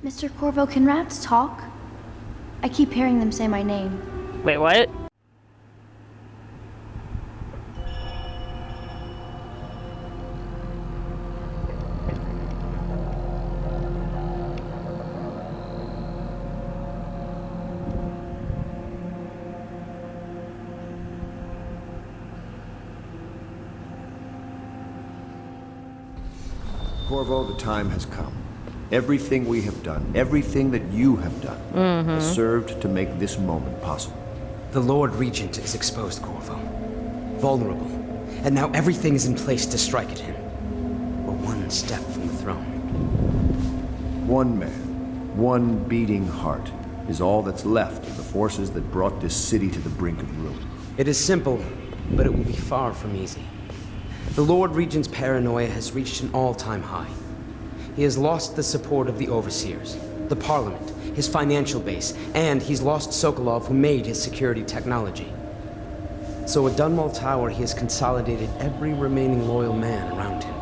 Mr. Corvo, can rats talk? I keep hearing them say my name. Wait, what? Corvo, the time has come. Everything we have done, everything that you have done, has served to make this moment possible. The Lord Regent is exposed, Corvo. Vulnerable. And now everything is in place to strike at him. We're one step from the throne. One man, one beating heart, is all that's left of the forces that brought this city to the brink of ruin. It is simple, but it will be far from easy. The Lord Regent's paranoia has reached an all-time high. He has lost the support of the Overseers, the Parliament, his financial base, and he's lost Sokolov, who made his security technology. So at Dunwall Tower, he has consolidated every remaining loyal man around him.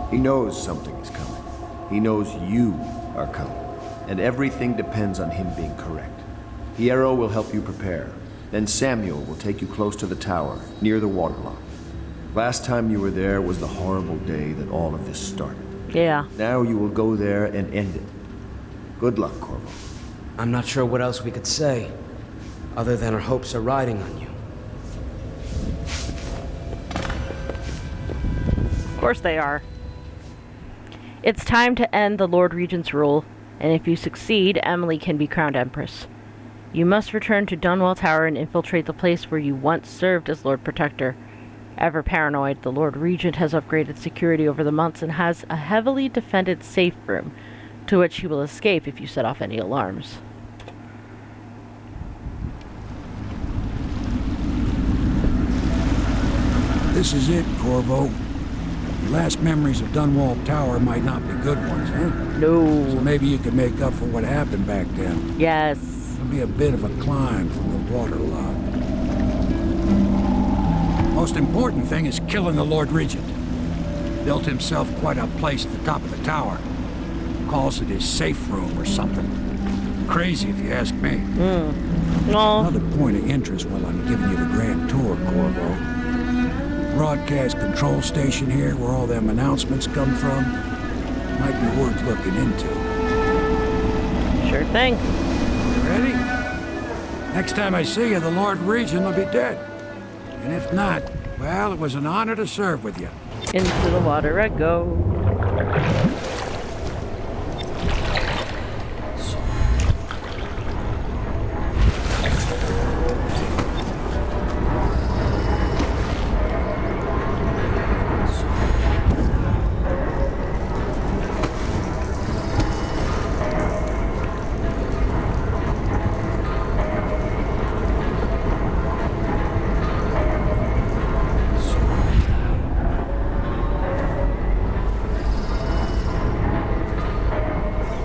He knows something is coming. He knows you are coming. And everything depends on him being correct. Hierro will help you prepare. Then Samuel will take you close to the tower, near the waterlock. Last time you were there was the horrible day that all of this started. Yeah. Now you will go there and end it. Good luck, Corvo. I'm not sure what else we could say, other than our hopes are riding on you. Of course they are. It's time to end the Lord Regent's rule, and if you succeed, Emily can be crowned Empress. You must return to Dunwall Tower and infiltrate the place where you once served as Lord Protector. Ever paranoid, the Lord Regent has upgraded security over the months and has a heavily defended safe room, to which he will escape if you set off any alarms. This is it, Corvo. Your last memories of Dunwall Tower might not be good ones, huh? No. So maybe you could make up for what happened back then. Yes. It'll be a bit of a climb from the waterlock. Most important thing is killing the Lord Regent. Built himself quite a place at the top of the tower. Calls it his safe room or something. Crazy if you ask me. No. Another point of interest while I'm giving you the grand tour, Corvo. Broadcast control station here where all them announcements come from. Might be worth looking into. Sure thing. You ready? Next time I see you, the Lord Regent will be dead. And if not, well, it was an honor to serve with you. Into the water I go.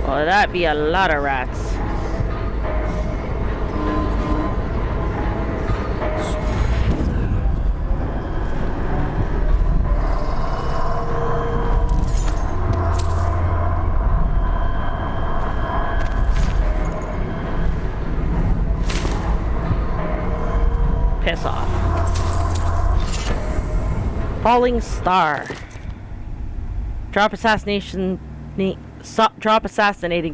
Well, that'd be a lot of rats. Piss off. Falling star. Drop assassinating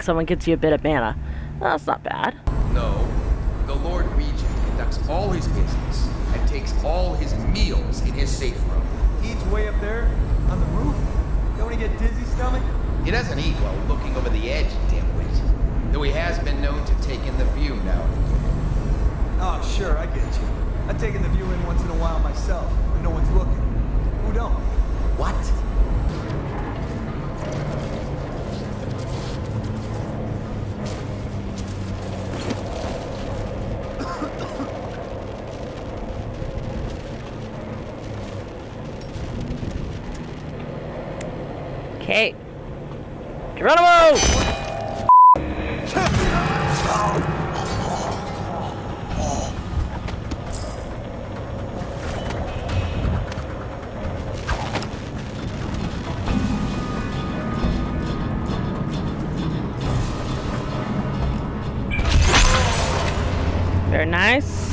someone gets you a bit of mana. That's not bad. No. The Lord Regent conducts all his business and takes all his meals in his safe room. Eats way up there on the roof. Don't he get dizzy stomach? He doesn't eat while looking over the edge, dimwit. Though he has been known to take in the view now and again. Oh, sure, I get you. I've taken the view in once in a while myself, when no one's looking. Who don't? What? Okay. Geronimo! Very nice.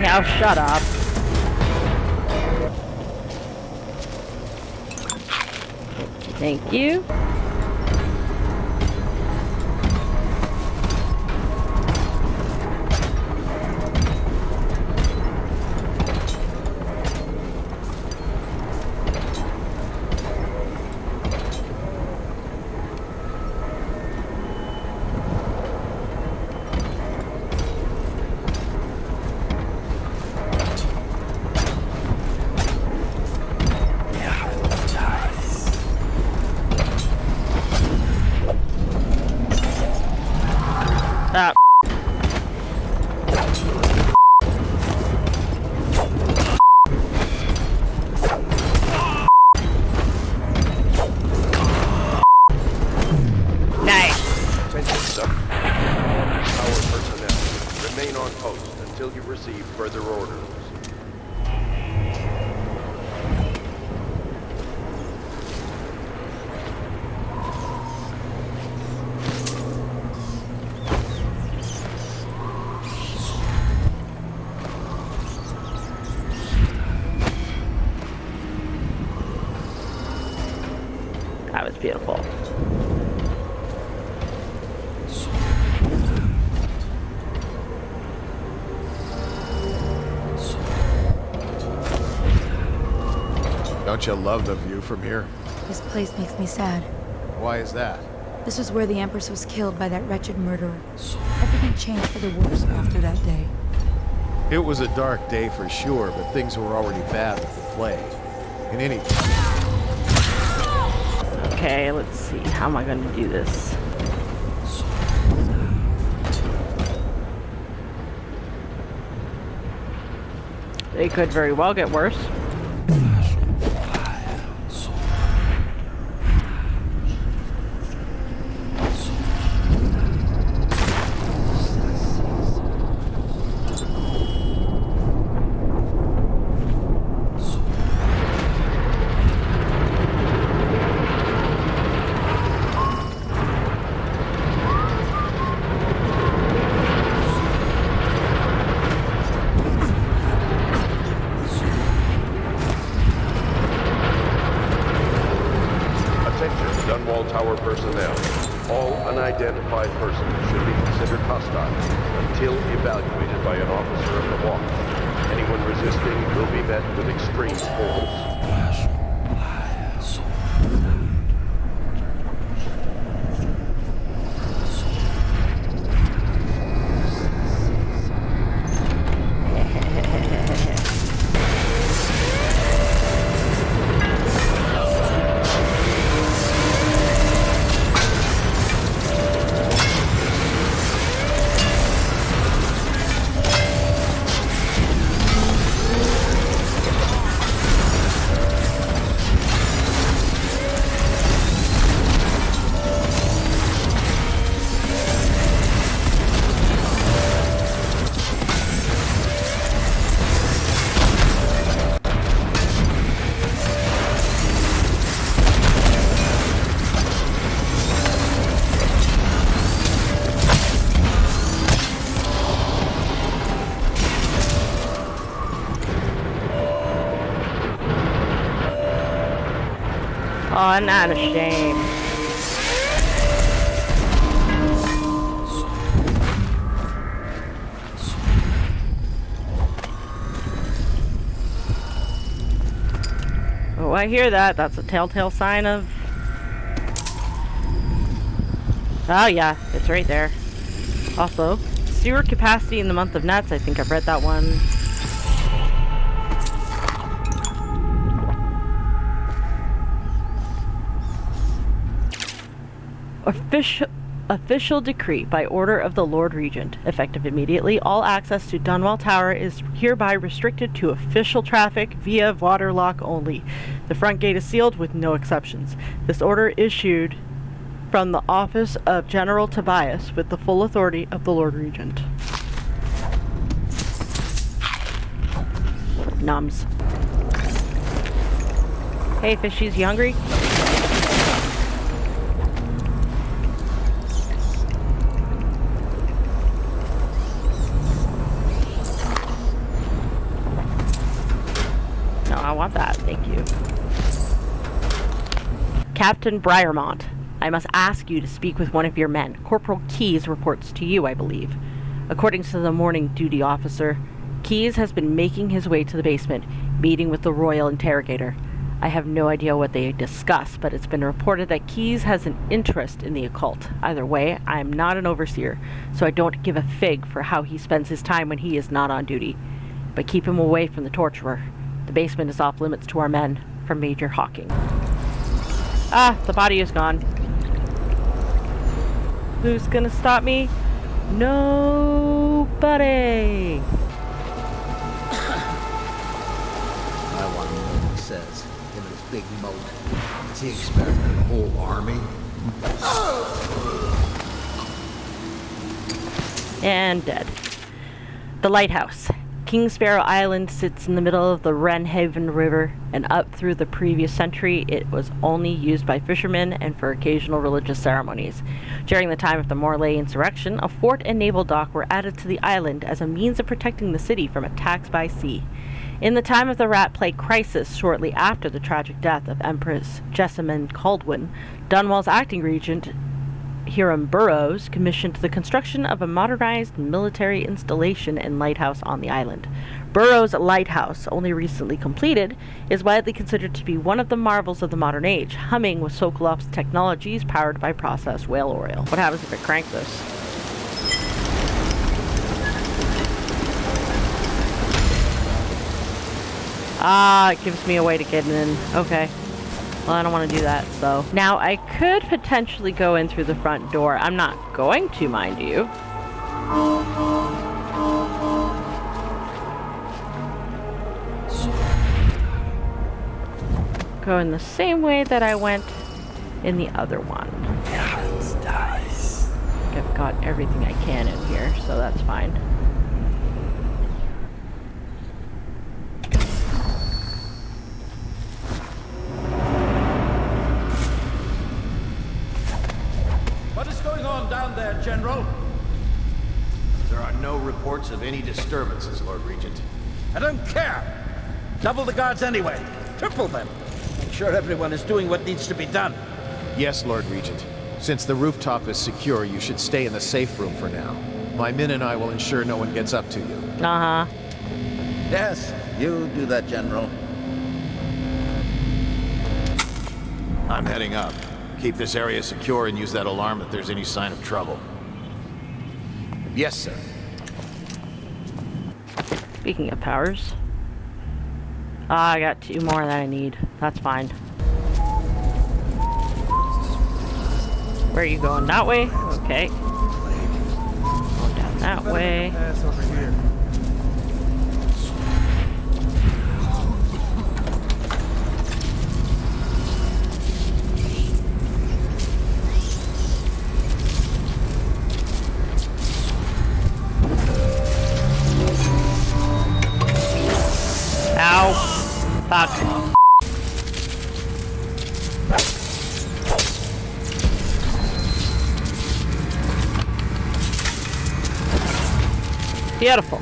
Now shut up. Thank you. Ah. Nice. Attention, sir. Tower personnel, remain on post until you receive further orders. That was beautiful. Don't you love the view from here? This place makes me sad. Why is that? This is where the Empress was killed by that wretched murderer. Everything changed for the worse after that day. It was a dark day for sure, but things were already bad with the plague. In any... Okay, let's see. How am I going to do this? They could very well get worse. Dunwall Tower personnel. All unidentified persons should be considered hostile until evaluated by an officer of the watch. Anyone resisting will be met with extreme force. Oh, not a shame. Oh, I hear that. That's a telltale sign of... Oh, yeah. It's right there. Also, sewer capacity in the month of Nets. I think I've read that one. Official decree by order of the Lord Regent. Effective immediately, all access to Dunwall Tower is hereby restricted to official traffic via waterlock only. The front gate is sealed with no exceptions. This order issued from the office of General Tobias with the full authority of the Lord Regent. Nums. Hey, fishies, you hungry? No, I want that. Thank you. Captain Briarmont, I must ask you to speak with one of your men. Corporal Keyes reports to you, I believe. According to the morning duty officer, Keyes has been making his way to the basement, meeting with the royal interrogator. I have no idea what they discuss, but it's been reported that Keyes has an interest in the occult. Either way, I am not an overseer, so I don't give a fig for how he spends his time when he is not on duty. But keep him away from the torturer. The basement is off limits to our men. From Major Hawking. Ah, the body is gone. Who's gonna stop me? Nobody! I want to know what he says. In his big moat. Is he expecting a whole army? And dead. The lighthouse. King Sparrow Island sits in the middle of the Wrenhaven River, and up through the previous century it was only used by fishermen and for occasional religious ceremonies. During the time of the Morley insurrection, a fort and naval dock were added to the island as a means of protecting the city from attacks by sea. In the time of the Rat Plague crisis, shortly after the tragic death of Empress Jessamine Kaldwin, Dunwall's acting regent, Hirram Burrows, commissioned the construction of a modernized military installation and lighthouse on the island. Burrows' lighthouse, only recently completed, is widely considered to be one of the marvels of the modern age, humming with Sokolov's technologies powered by processed whale oil. What happens if I crank this? Ah, it gives me a way to get in. Okay. Well, I don't want to do that, so. Now, I could potentially go in through the front door. I'm not going to, mind you. Go in the same way that I went in the other one. I've got everything I can in here, so that's fine. What is going on down there, General? There are no reports of any disturbances, Lord Regent. I don't care. Double the guards anyway. Triple them. Make sure everyone is doing what needs to be done. Yes, Lord Regent. Since the rooftop is secure, you should stay in the safe room for now. My men and I will ensure no one gets up to you. Uh-huh. Yes, you do that, General. I'm heading up. Keep this area secure and use that alarm if there's any sign of trouble. Yes, sir. Speaking of powers. I got 2 more that I need. That's fine. Where are you going? That way? Okay. Going down that way. Pass over here. Ow. Fuck. Beautiful.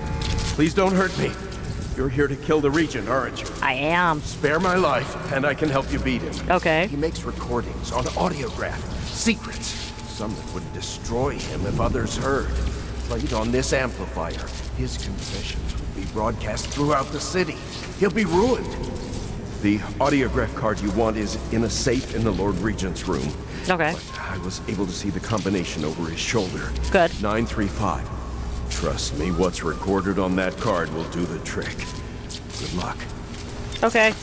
Please don't hurt me. You're here to kill the Regent, aren't you? I am. Spare my life, and I can help you beat him. Okay. He makes recordings on audiograph. Secrets. Some that would destroy him if others heard. Played on this amplifier, his confessions would be broadcast throughout the city. He'll be ruined. The audiograph card you want is in a safe in the Lord Regent's room. Okay. But I was able to see the combination over his shoulder. Good. 935. Trust me, what's recorded on that card will do the trick. Good luck. Okay.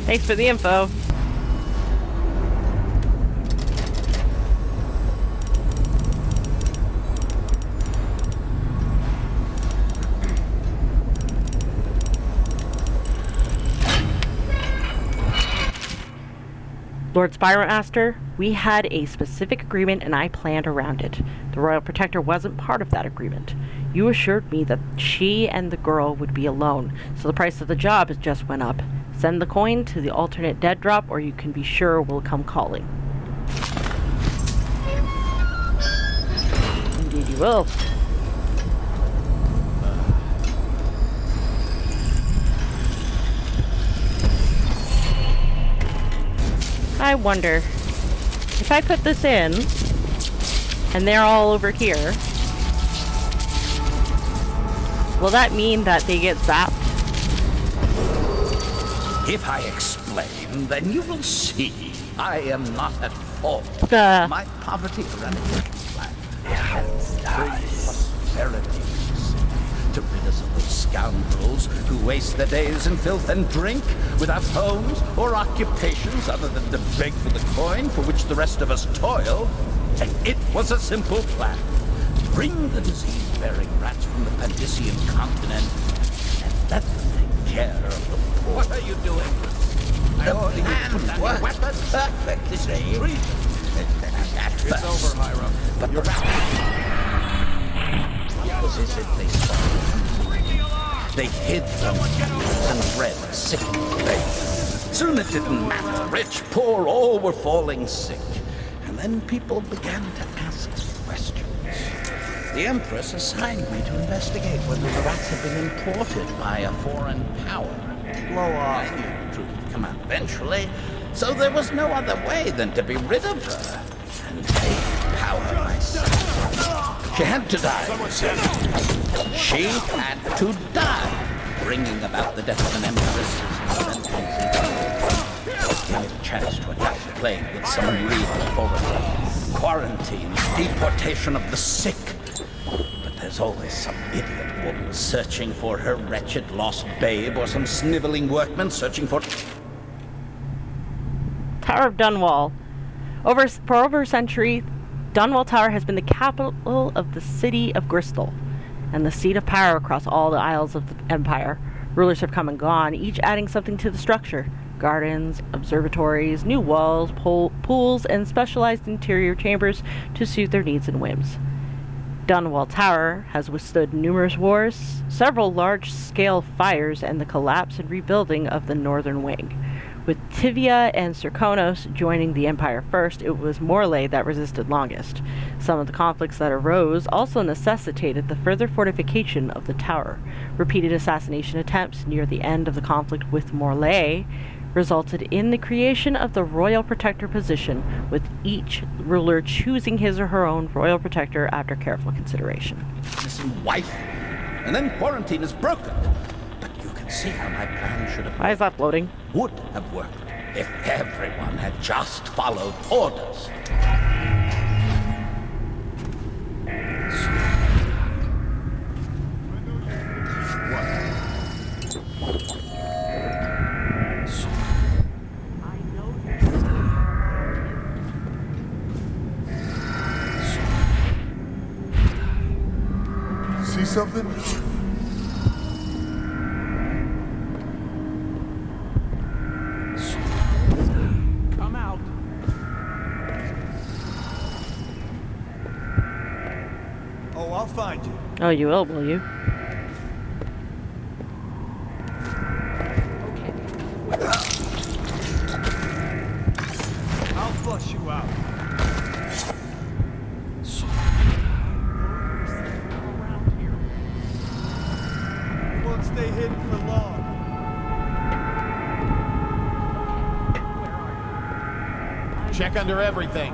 Thanks for the info. Lord Spyromaster, we had a specific agreement and I planned around it. The Royal Protector wasn't part of that agreement. You assured me that she and the girl would be alone, so the price of the job has just went up. Send the coin to the alternate dead drop or you can be sure we'll come calling. Indeed you will. I wonder, if I put this in, and they're all over here, will that mean that they get zapped? If I explain, then you will see I am not at fault. My poverty eradication plan has prosperity to rid us of those scoundrels who waste their days in filth and drink without homes or occupations other than to beg for the coin for which the rest of us toil. And it was a simple plan. Bring the disease-bearing rats from the Pandician continent and let them take care of the poor. What are you doing? The plan worked perfectly. It's over, Hirram. But you're was it they saw? They hid them and bred sick babes. Soon it didn't matter. Rich, poor, all were falling sick. And then people began to ask questions. The Empress assigned me to investigate whether the rats had been imported by a foreign power. Blow off. I knew the truth would come out eventually, so there was no other way than to be rid of her and take power myself. She had to die. She had to die, bringing about the death of an Empress. Give it a chance to attack the plague with some real authority. Quarantine, deportation of the sick. But there's always some idiot woman searching for her wretched lost babe, or some sniveling workman searching for... Tower of Dunwall. For over a century, Dunwall Tower has been the capital of the city of Bristol, and the seat of power across all the isles of the Empire. Rulers have come and gone, each adding something to the structure. Gardens, observatories, new walls, pools, and specialized interior chambers to suit their needs and whims. Dunwall Tower has withstood numerous wars, several large-scale fires, and the collapse and rebuilding of the northern wing. With Tivia and Serkonos joining the Empire first, it was Morlaix that resisted longest. Some of the conflicts that arose also necessitated the further fortification of the tower. Repeated assassination attempts near the end of the conflict with Morlaix resulted in the creation of the Royal Protector position, with each ruler choosing his or her own Royal Protector after careful consideration. Missing wife, and then quarantine is broken. See how my plan should have... Why is that loading? ...would have worked if everyone had just followed orders. See something? I'll find you. Oh, you will you? I'll flush you out. You won't stay hidden for long. Check under everything.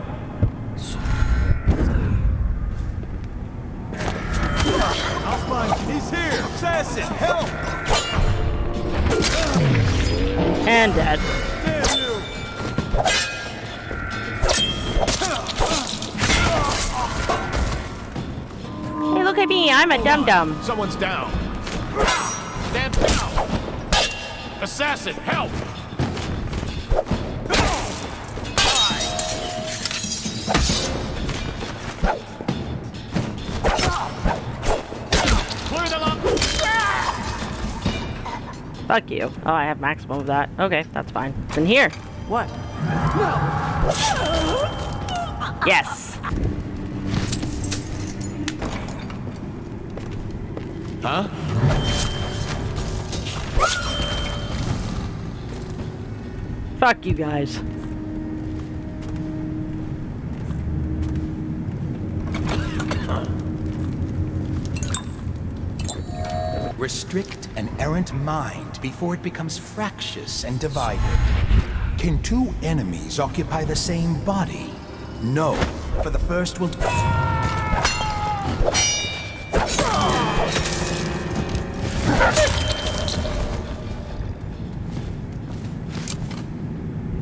I'll find you. He's here! Assassin, help! And dead. Damn you! Hey, look at me. I'm a dum-dum. Someone's down. Stand down. Assassin, help! Clear them up. Fuck you. Oh, I have maximum of that. Okay, that's fine. It's in here. What? Yes. Huh? Fuck you guys. Restrict an errant mind before it becomes fractious and divided. Can two enemies occupy the same body? No. For the first will...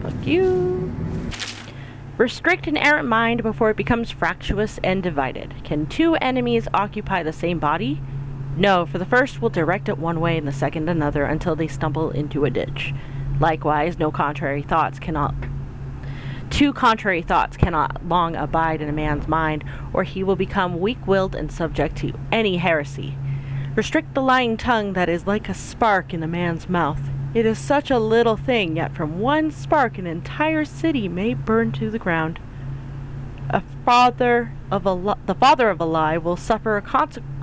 Fuck you. Restrict an errant mind before it becomes fractious and divided. Can two enemies occupy the same body? No, for the first will direct it one way and the second another until they stumble into a ditch. Likewise, two contrary thoughts cannot long abide in a man's mind, or he will become weak-willed and subject to any heresy. Restrict the lying tongue that is like a spark in a man's mouth. It is such a little thing, yet from one spark an entire city may burn to the ground. The father of a lie will suffer a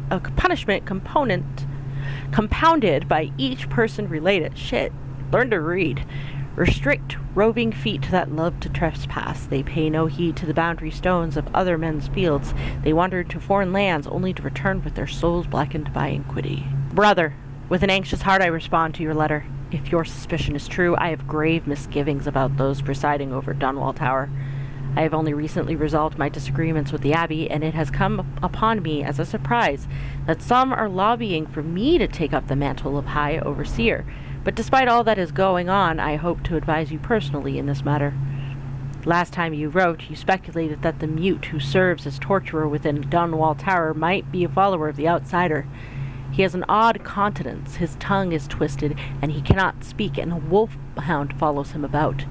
punishment compounded by each person related. Shit. Learn to read. Restrict roving feet that love to trespass. They pay no heed to the boundary stones of other men's fields. They wander to foreign lands only to return with their souls blackened by iniquity. Brother, with an anxious heart I respond to your letter. If your suspicion is true, I have grave misgivings about those presiding over Dunwall Tower. I have only recently resolved my disagreements with the Abbey, and it has come upon me as a surprise that some are lobbying for me to take up the mantle of High Overseer. But despite all that is going on, I hope to advise you personally in this matter. Last time you wrote, you speculated that the mute who serves as torturer within Dunwall Tower might be a follower of the outsider. He has an odd countenance, his tongue is twisted, and he cannot speak, and a wolfhound follows him about.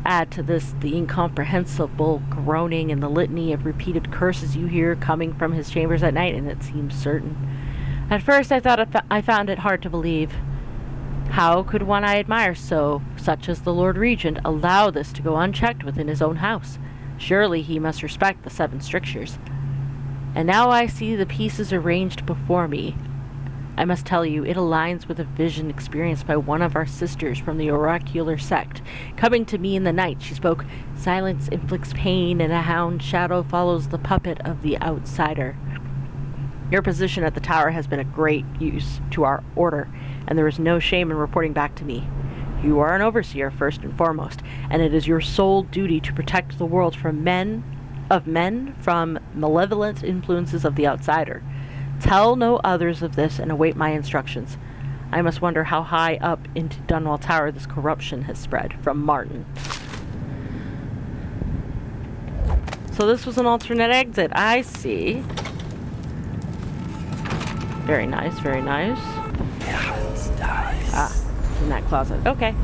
Add to this the incomprehensible groaning and the litany of repeated curses you hear coming from his chambers at night, and it seems certain. At first I thought I found it hard to believe. How could one I admire such as the Lord Regent, allow this to go unchecked within his own house? Surely he must respect the 7 strictures. And now I see the pieces arranged before me. I must tell you, it aligns with a vision experienced by one of our sisters from the oracular sect. Coming to me in the night, she spoke, "Silence inflicts pain, and a hound shadow follows the puppet of the outsider." Your position at the tower has been a great use to our order, and there is no shame in reporting back to me. You are an overseer first and foremost, and it is your sole duty to protect the world from men from malevolent influences of the outsider. Tell no others of this and await my instructions. I must wonder how high up into Dunwall Tower this corruption has spread. From Martin. So this was an alternate exit. I see. Very nice, very nice. Ah, it's in that closet. Okay.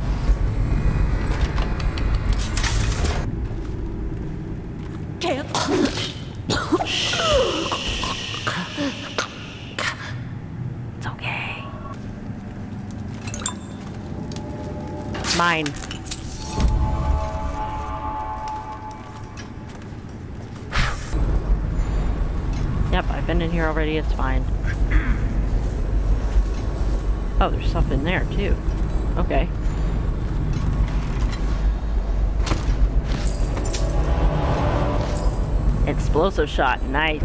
It's okay. Mine. Yep, I've been in here already, it's fine. Oh, there's stuff in there, too. Okay. Explosive shot, nice.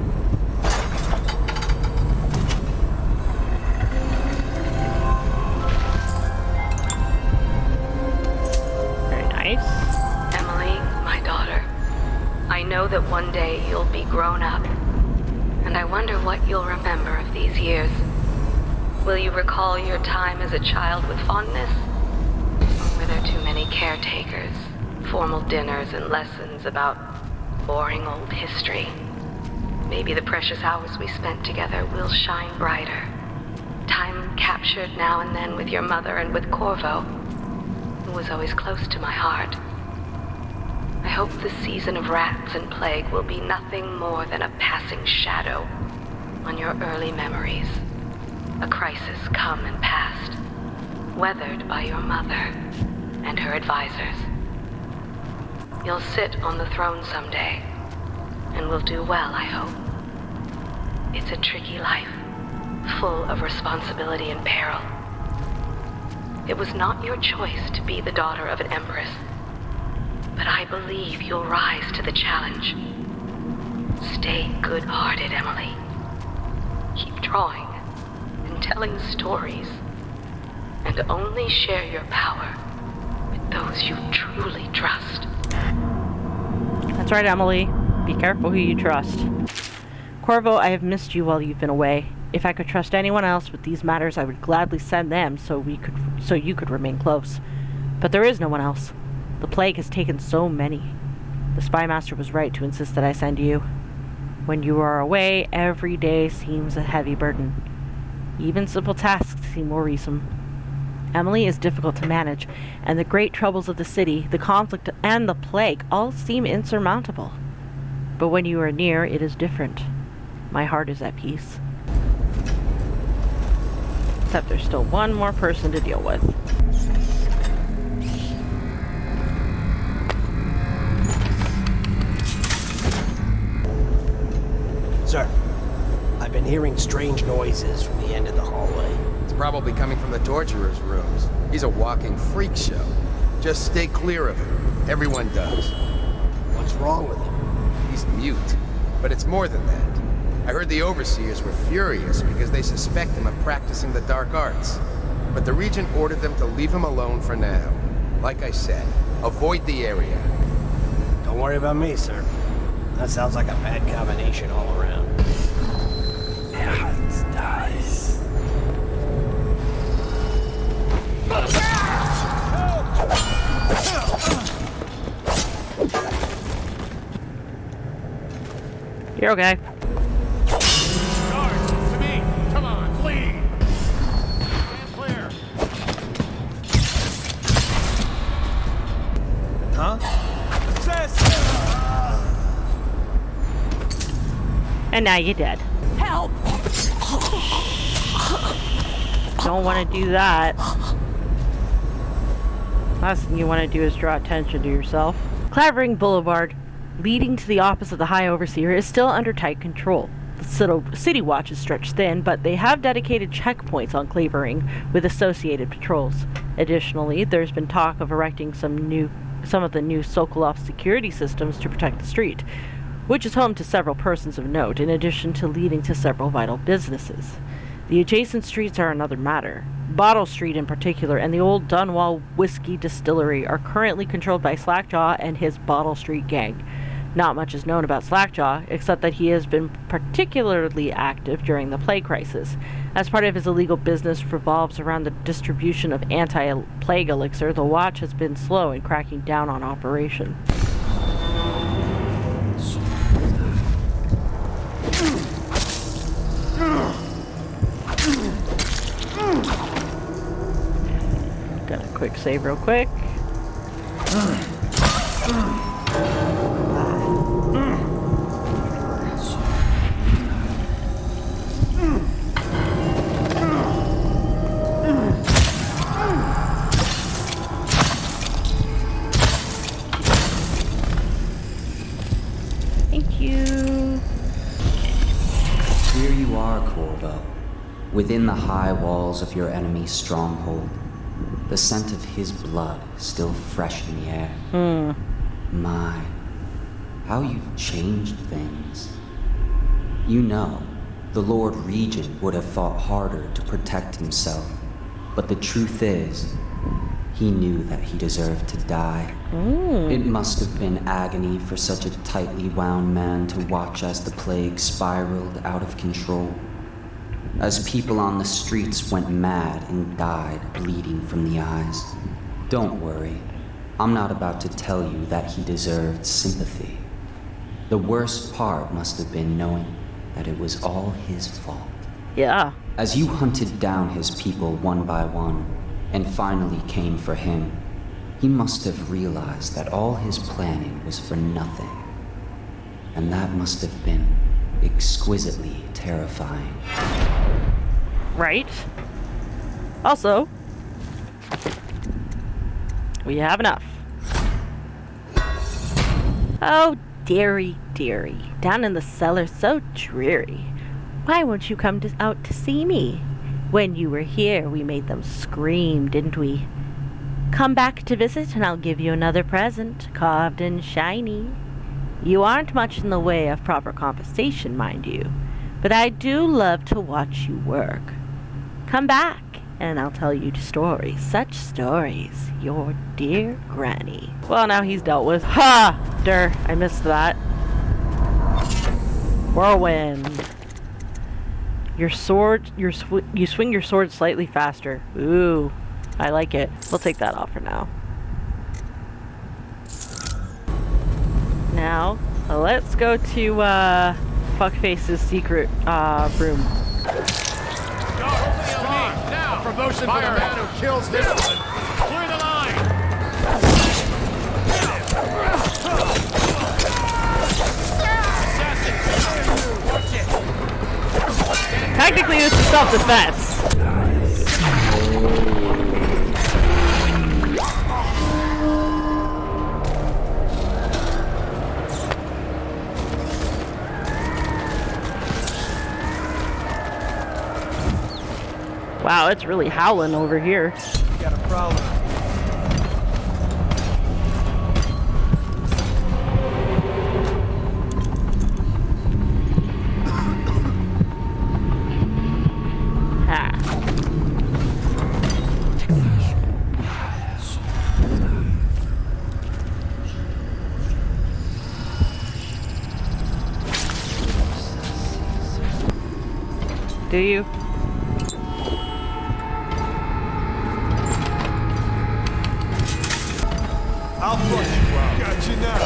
Emily, my daughter. I know that one day you'll be grown up, and I wonder what you'll remember of these years. Will you recall your time as a child with fondness? Or were there too many caretakers, formal dinners, and lessons about boring old history? Maybe the precious hours we spent together will shine brighter. Time captured now and then with your mother and with Corvo, who was always close to my heart. I hope the season of rats and plague will be nothing more than a passing shadow on your early memories. A crisis come and past, weathered by your mother and her advisors. You'll sit on the throne someday, and will do well, I hope. It's a tricky life, full of responsibility and peril. It was not your choice to be the daughter of an empress, but I believe you'll rise to the challenge. Stay good-hearted, Emily. Keep drawing and telling stories, and only share your power with those you truly trust. That's right, Emily. Be careful who you trust. Corvo, I have missed you while you've been away. If I could trust anyone else with these matters, I would gladly send them so you could remain close. But there is no one else. The plague has taken so many. The spymaster was right to insist that I send you. When you are away, every day seems a heavy burden. Even simple tasks seem worrisome. Emily is difficult to manage, and the great troubles of the city, the conflict, and the plague all seem insurmountable. But when you are near, it is different. My heart is at peace. Except there's still one more person to deal with. Sir, I've been hearing strange noises from the end of the hallway. It's probably coming from the torturer's rooms. He's a walking freak show. Just stay clear of him. Everyone does. What's wrong with him? He's mute. But it's more than that. I heard the overseers were furious because they suspect him of practicing the dark arts. But the Regent ordered them to leave him alone for now. Like I said, avoid the area. Don't worry about me, sir. That sounds like a bad combination all around. It's nice. You're okay. Guards, to me! Come on, please! Stand clear! Huh? Assassin! And now you're dead. Help! Don't want to do that. Last thing you want to do is draw attention to yourself. Clavering Boulevard, leading to the office of the High Overseer, is still under tight control. The city watch is stretched thin, but they have dedicated checkpoints on Clavering with associated patrols. Additionally, there's been talk of erecting some of the new Sokolov security systems to protect the street, which is home to several persons of note, in addition to leading to several vital businesses. The adjacent streets are another matter. Bottle Street in particular and the old Dunwall whiskey distillery are currently controlled by Slackjaw and his Bottle Street gang. Not much is known about Slackjaw, except that he has been particularly active during the plague crisis. As part of his illegal business revolves around the distribution of anti-plague elixir, the Watch has been slow in cracking down on operation. Got a quick save real quick. Thank you. Here you are, Corvo, within the high walls of your enemy's stronghold. The scent of his blood still fresh in the air. My, how you've changed things. You know, the Lord Regent would have fought harder to protect himself, but the truth is, He knew that he deserved to die. It must have been agony for such a tightly wound man to watch as the plague spiraled out of control. As people on the streets went mad and died, bleeding from the eyes. Don't worry, I'm not about to tell you that he deserved sympathy. The worst part must have been knowing that it was all his fault. Yeah. As you hunted down his people one by one, and finally came for him, he must have realized that all his planning was for nothing. And that must have been exquisitely terrifying. Right. Also, we have enough. Oh, dearie, dearie. Down in the cellar, so dreary. Why won't you come out to see me? When you were here, we made them scream, didn't we? Come back to visit and I'll give you another present, carved and shiny. You aren't much in the way of proper compensation, mind you, but I do love to watch you work. Come back and I'll tell you stories, such stories, your dear granny. Well, now he's dealt with. Ha! I missed that. Whirlwind. Your sword, you swing your sword slightly faster. Ooh, I like it. We'll take that off for now. Now, let's go to Fuckface's secret room. Now, promotion for the man who kills this one. Clear the line. Watch it. Technically, this is self-defense. Wow, it's really howling over here. Got a problem. Do you? I'll flush you out. Got you now.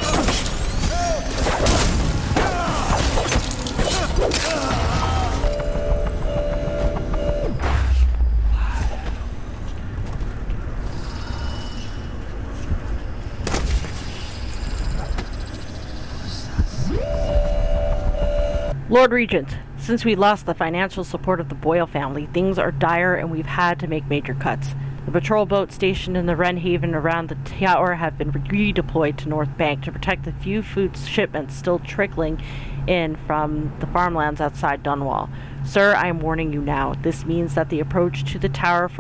Lord Regent, since we lost the financial support of the Boyle family, things are dire and we've had to make major cuts. The patrol boats stationed in the Wren Haven around the tower have been redeployed to North Bank to protect the few food shipments still trickling in from the farmlands outside Dunwall. Sir, I am warning you now. This means that the approach to the tower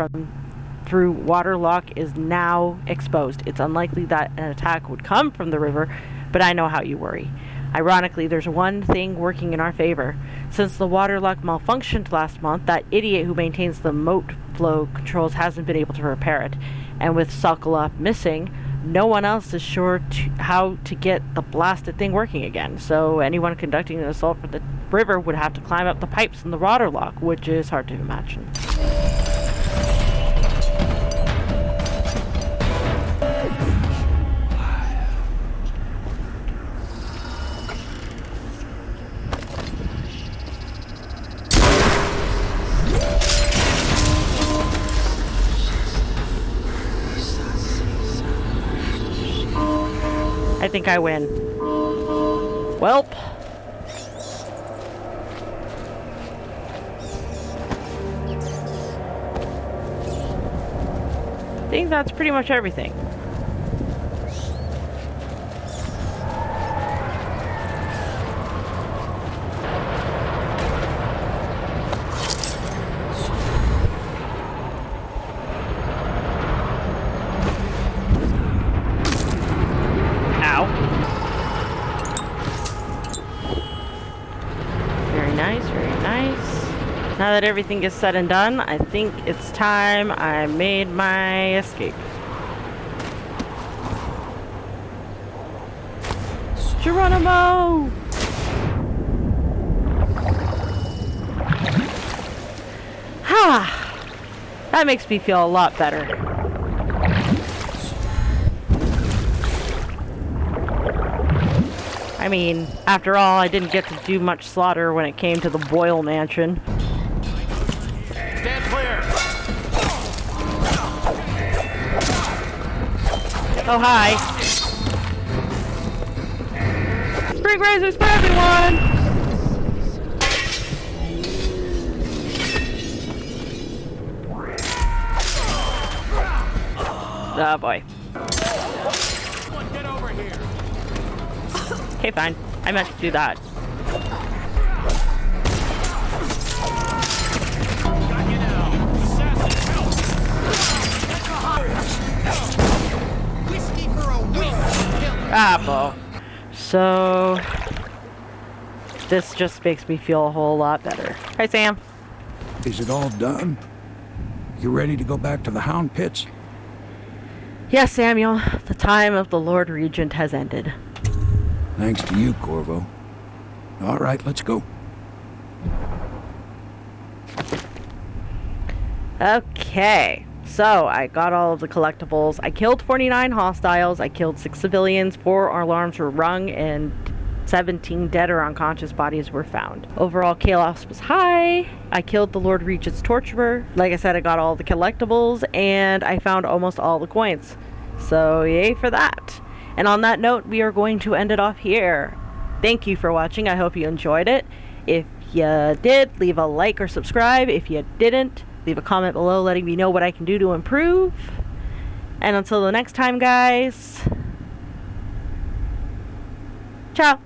through Waterlock is now exposed. It's unlikely that an attack would come from the river, but I know how you worry. Ironically, there's one thing working in our favor. Since the waterlock malfunctioned last month, that idiot who maintains the moat flow controls hasn't been able to repair it. And with Sokola missing, no one else is sure how to get the blasted thing working again. So anyone conducting an assault for the river would have to climb up the pipes in the waterlock, which is hard to imagine. I think I win. Welp. I think that's pretty much everything. Now that everything is said and done, I think it's time I made my escape. Geronimo! That makes me feel a lot better. I mean, after all, I didn't get to do much slaughter when it came to the Boyle Mansion. Stand clear. Oh, hi. Spring razors for everyone! Oh boy. Get over here. Okay, fine. I meant to do that. Got you now. Assassin, help. Whiskey for a week. Ah, boy. So... this just makes me feel a whole lot better. Hi, Sam. Is it all done? You ready to go back to the Hound Pits? Yes, Samuel. The time of the Lord Regent has ended. Thanks to you, Corvo. All right, let's go. Okay. So, I got all of the collectibles. I killed 49 hostiles. I killed 6 civilians. 4 alarms were rung, and 17 dead or unconscious bodies were found. Overall chaos was high. I killed the Lord Regent's torturer. Like I said, I got all the collectibles and I found almost all the coins. So yay for that. And on that note, we are going to end it off here. Thank you for watching. I hope you enjoyed it. If you did, leave a like or subscribe. If you didn't, leave a comment below letting me know what I can do to improve. And until the next time, guys, ciao.